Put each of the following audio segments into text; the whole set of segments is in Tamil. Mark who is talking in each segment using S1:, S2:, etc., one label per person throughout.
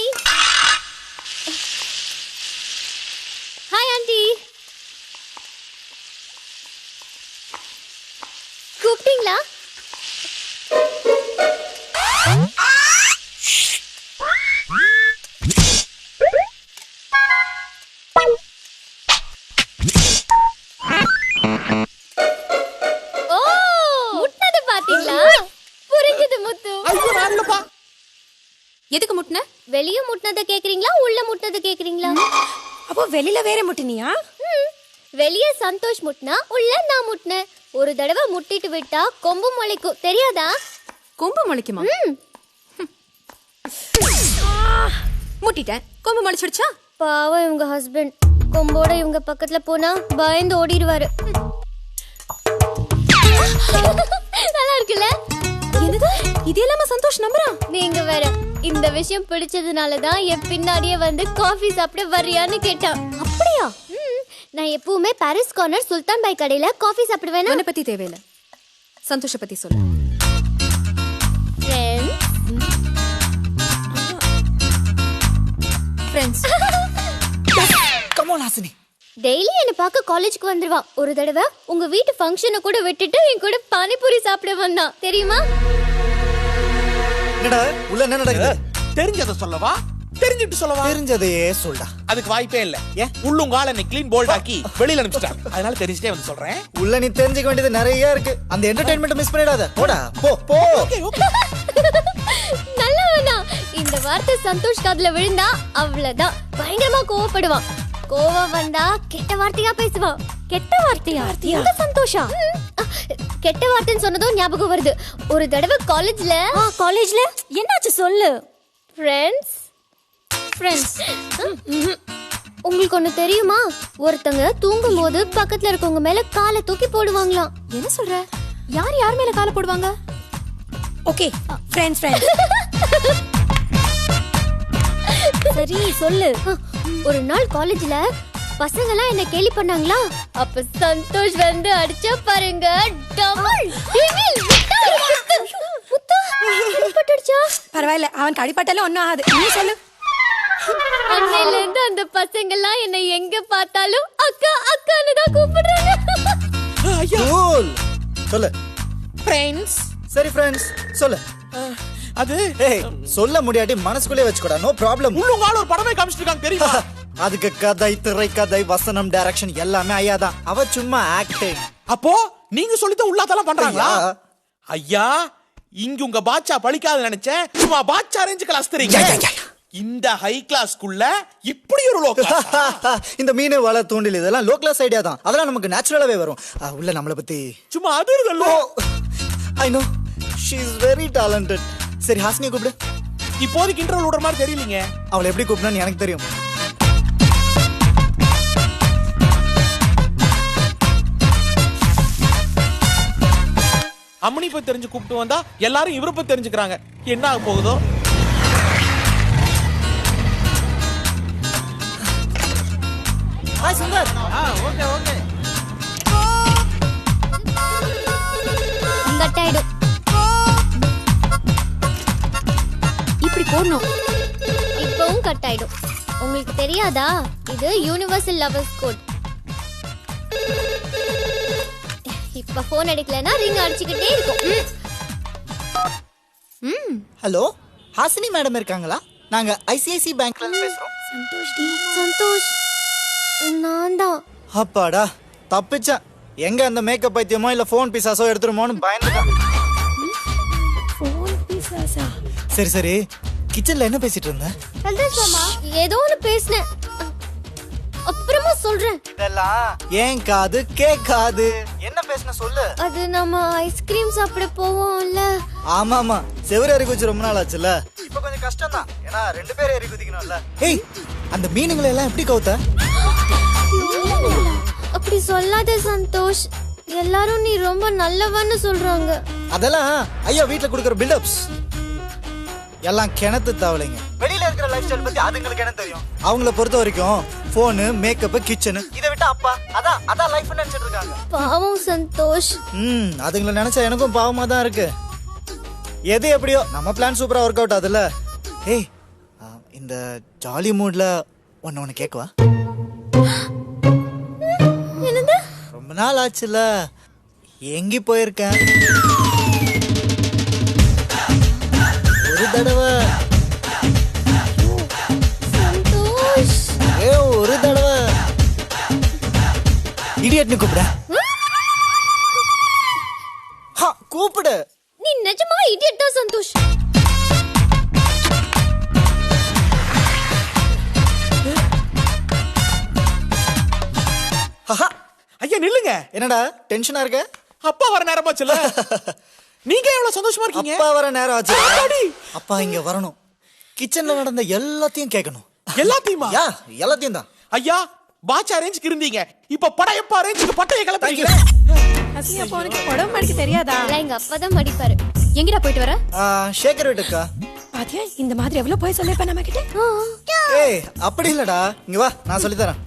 S1: Hi hi aunty. கூப்பிட்டீங்களா?
S2: எதுக்கு முட்ன?
S1: வெளிய முட்னத கேக்குறீங்களா உள்ள முட்னத கேக்குறீங்களா?
S2: அப்போ வெளியில வேற முட்டினியா?
S1: வெளிய சந்தோஷ் முட்னா உள்ள நான் முட்னேன். ஒரு தடவை முட்டிட்டு விட்டா கொம்பு முளைக்கும் தெரியாதா?
S2: கொம்பு முளைக்குமா? முட்டிட்டேன், கொம்பு முளைச்சிடுச்சா?
S1: பாவம் இவங்க ஹஸ்பண்ட் கொம்போட இவங்க பக்கத்துல போனா பயந்து ஓடிடுவாரு. நல்லா இருக்குல்ல?
S2: என்னது இது எல்லாமே சந்தோஷ் நம்புறான்?
S1: நீங்க வேற. இந்த விஷயம் பிடிச்சதுனாலதான் என் பின்னாடியே வந்து காஃபி சாப்பிட வர்றியான்னு கேட்டான்.
S2: அப்படியா?
S1: நான் எப்பவுமே பாரிஸ் கார்னர் சுல்தான் பாய் கடையில காஃபி சாப்பிடுவேன்.
S2: என்ன பத்தி தேவையில்ல, சந்தோஷ பத்தி சொல்லு. Friends.
S3: Come on Hasini.
S1: Daily என்ன பார்க்க காலேஜ்க்கு வந்துருவா. ஒரு தடவை உங்க வீட்டு ஃபங்க்ஷனை கூட விட்டுட்டு என் கூட பானிபூரி சாப்பிட வந்தான் தெரியுமா?
S3: என்னடா உள்ள என்ன நடக்குது?
S4: தெரிஞ்சத சொல்லவா தெரிஞ்சிட்டு சொல்லவா?
S3: தெரிஞ்சதையே சொல்டா.
S4: அதுக்கு வாய்ப்பே இல்ல. உள்ளுங்கால நீ க்ளீன் போல்ட் ஆக்கி வெளியில அனுப்பிச்சிட்டான். அதனால தெரிஞ்சிட்டே வந்து சொல்றேன்.
S3: உள்ள நீ தெரிஞ்சுக்க வேண்டியது நிறைய இருக்கு. அந்த என்டர்டெயின்மென்ட் மிஸ் பண்ணிடாத. போடா போ போ.
S1: நல்லவனா. இந்த வார்த்தை சந்தோஷ் காதுல விழுந்தா அவ்வளவுதான் பயங்கரமா கோவப்படுவான். கோவம் வந்தா கெட்ட வார்த்தையா பேசுவான். கெட்ட வார்த்தையா?
S2: இந்த சந்தோஷா
S1: கெட்ட வார்த்தைன்னு சொன்னதும் ஞாபகம் வருது. ஒரு தடவை காலேஜ்ல
S2: என்னாச்சு சொல்லு.
S1: ஃப்ரெண்ட்ஸ் உங்களுக்கு ஒண்ணு தெரியுமா? ஒருத்தங்க தூங்கும் போது பக்கத்துல இருக்கவங்க மேல காலை தூக்கி போடுவாங்களாம்.
S2: என்ன சொல்ற? யார் மேல காலை போடுவாங்க? Okay friends.
S1: சரி சொல்லு. ஒரு நாள் காலேஜ்ல பசங்க எல்லாம் என்ன கேலி பண்ணாங்களா? அப்ப சந்தோஷ் வந்து அடிச்சா பாருங்க. டபுள் டிவில் பட்டுடுச்சா?
S2: பரவாயில்ல, அவன் கடிப்பட்டாலும் ஒன்னும் ஆகாது. நீ சொல்லு.
S1: அன்னையில இருந்து அந்த பசங்க எல்லாம் என்ன எங்க பார்த்தாலும் அக்கா அக்கான்னு தான் கூப்பிடுறாங்க.
S3: கூல். சொல்லு.
S4: ஃப்ரெண்ட்ஸ்.
S3: சரி ஃப்ரெண்ட்ஸ் சொல்லு.
S4: அது
S3: ஏய் சொல்ல முடியாட்டி மனசுக்குள்ளே வச்சுக்கோடா. No problem.
S4: உள்ளுங்கால ஒரு படமே காமிச்சிருக்காங்க தெரியுமா?
S3: அதுக்கு கதை, திரை கதை, வசனம், டைரக்ஷன் எல்லாமே ஐயா தான். அவ சும்மா ஆக்டிங்.
S4: அப்போ நீங்க சொல்லிட்டு உள்ளாதெல்லாம் பண்றாங்களா? ஐயா இங்க உங்க பாட்சா பழிக்காது நினைச்சேன். சும்மா பாட்சா ரேஞ்ச் கிளாஸ் தெரியுங்க. இந்த ஹை கிளாஸ்க்குள்ள இப்படி ஒரு லோ கிளாஸ்.
S3: இந்த மீன் வலை தூண்டில் இதெல்லாம் லோ கிளாஸ் ஐடியா தான். அதெல்லாம் நமக்கு நேச்சுரலாவே வரும். உள்ள நம்மளை பத்தி
S4: சும்மா அதிர்தல்லோ.
S3: I know she is very talented. சரி ஹாசினியை கூப்பிடு.
S4: இப்போதைக்கு இன்டர்வல் விடுற மாதிரி தெரியலீங்க.
S3: அவளை எப்படி கூப்பிடணும்னு எனக்கு தெரியும்.
S4: அம்மனி போய் தெரிஞ்சு கூப்பிட்டு வந்தா எல்லாரும் இவரை போய் தெரிஞ்சுக்கிறாங்க. என்ன ஆக போகுதோ?
S3: Hi Sundar.
S4: Okay okay.
S1: Cut ஆயிடும்.
S2: இப்படி போடணும்.
S1: இப்பவும் கட் ஆயிடும். உங்களுக்கு தெரியாதா? இது யூனிவர்சல் லவர்ஸ் கோட். இப்ப போன் எடுக்கலனா ரிங் அடிச்சிட்டே இருக்கும்.
S3: ஹலோ ஹாசினி மேடம் இருக்காங்களா? நாங்க ஐசிஐசி பேங்க்ல இருந்து பேசுறோம்.
S1: சந்தோஷ் நான் தான்.
S3: அப்பாடா தப்பிச்சேன். எங்க அந்த மேக்கப் பைத்தியமோ இல்ல போன் பிசாசோ எடுத்துருமோன்னு பயந்துட்டேன். சரி சரி கிச்சன்ல என்ன பேசிட்டு இருந்த?
S1: ஏதோ ஒன்னு பேசினேன். அப்புறமா சொல்றேன்.
S3: இதெல்லாம் ஏன் காது கேட்காது. என்ன பேசின சொல்லு.
S1: அது நம்ம ஐஸ்கிரீம் சாப்பிட போவோம்ல.
S3: ஆமா ஆமா செவரு ஏறி குதிச்சு ரொம்ப நாள் ஆச்சுல. இப்ப கொஞ்சம் கஷ்டம் தான். ஏன்னா ரெண்டு பேரும் ஏறி குதிக்கணும்ல. ஏய் அந்த மீனுங்களை எல்லாம் எப்படி கவுத்த?
S1: அப்படி சொல்லாத சந்தோஷ். எல்லாரும் நீ ரொம்ப நல்லவன்னு சொல்றாங்க.
S3: அதெல்லாம் ஐயா வீட்ல கொடுக்குற பில்டப்ஸ். எல்லாம் கிணத்து தவளைங்க. வெளியில இருக்கிற லைஃப் ஸ்டைல் பத்தி அதுங்களுக்கு என்ன தெரியும்? அவங்கள பொறுத்த வரைக்கும் போனு, மேக்கப், கிச்சன் இதை விட்டு அப்பா அதான் லைஃப் நினைச்சிட்டு இருக்காங்க.
S1: பாவம் சந்தோஷ்.
S3: அதுங்களை நினைச்சா எனக்கும் பாவமா தான் இருக்கு. எது எப்படியோ நம்ம பிளான் சூப்பரா ஒர்க் அவுட் ஆகுதுல்ல. ஏய் இந்த ஜாலி மூட்ல ஒன்னு கேட்கவா?
S1: என்னது?
S3: ரொம்ப நாள் ஆச்சுல, எங்கி போயிருக்கேன். ஒரு தடவை
S1: சந்தோஷ்.
S3: ஒரு தடவை இடியட்னு கூப்பிட. கூப்பிடு.
S1: நீ நிஜமா இடியட் தான் சந்தோஷ்.
S4: ஐயா நில்லுங்க.
S3: என்னடா டென்ஷனா இருக்க?
S4: அப்பா வர நேரம் ஆச்சுல. நீங்க எவ்வளவு சந்தோஷமா இருக்கீங்க?
S3: அப்பா வர நேரம் ஆச்சு.
S4: ஆத்தாடி.
S3: அப்பா இங்க வரணும். கிச்சன்ல நடந்த எல்லாத்தையும் கேட்கணும்.
S4: எல்லாத்தையுமா?
S3: யா, எல்லாத்தையும் தான்.
S4: ஐயா பாச்சா ரேஞ்சுக்கு இருந்தீங்க, இப்ப படையப்பா ரேஞ்சுக்கு பட்டைய கிளப்பிங்க.
S2: அசியா போனுக்கு உடம்பு மடிக்க தெரியாதா?
S1: இல்ல, எங்க அப்பா தான் மடிப்பாரு.
S2: எங்கடா போயிட்டு வர?
S3: ஷேகர் வீட்டுக்கா.
S2: பாத்தியா இந்த மாதிரி எவ்வளவு போய் சொல்லிருப்ப நம்ம கிட்ட.
S3: ஏய் அப்படி இல்லடா, இங்க வா நான் சொல்லி தரேன்.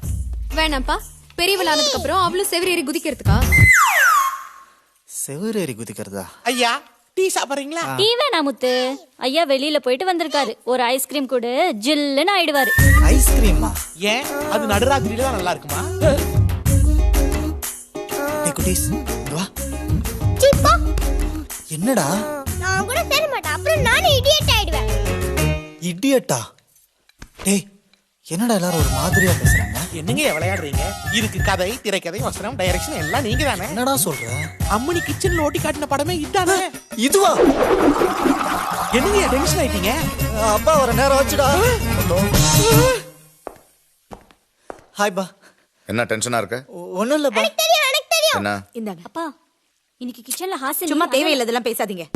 S2: வேணாம்ப்பா, பெரியவள் ஆனதுக்கு அப்புறம் அவளும் செவரேறி குதிக்கிறதுக்கா?
S3: செவரேறி குதிக்கிறதா?
S4: ஐயா டீ சாப்பிடுறீங்களா?
S1: டீ வேணா முத்து. ஐயா வெளியில போயிட்டு வந்திருக்காரு. ஒரு ஐஸ்கிரீம் கூட ஜில்லுன்னு ஆயிடுவாரு.
S3: ஐஸ்கிரீமா?
S4: ஏன் அது நடுராத்திரியில தான் நல்லா இருக்குமா?
S3: டேய் குட்டீஸ், இங்க வா.
S1: சிப்பா,
S3: என்னடா?
S1: நான் கூட சேர மாட்டேன். அப்புறம் நானே இடியட் ஆயிடுவேன்.
S3: இடியட்டா? டேய் என்னடா எல்லாரும் ஒரு மாதிரியா பேசுறாங்க?
S4: என்னங்க விளையாடுறீங்க? இதுக்கு கதை, திரைக்கதை, வசனம், டைரக்ஷன் எல்லாம் நீங்க தானே.
S3: என்னடா சொல்ற?
S4: அம்மனி கிச்சன்ல ஓட்டி காட்டின படமே இதானே.
S3: இதுவா?
S4: என்னங்க டென்ஷன் ஆயிட்டீங்க?
S3: அப்பா வர நேரம் ஆச்சுடா. ஹாய் பா.
S5: என்ன டென்ஷனா இருக்க?
S3: ஒண்ணும் இல்லப்பா.
S1: எனக்கு தெரியும்.
S5: என்ன?
S2: இந்தாங்க.
S1: அப்பா, இன்னைக்கு கிச்சன்ல ஹாசன்
S2: சும்மா தேவையில்லாதெல்லாம் பேசாதீங்க.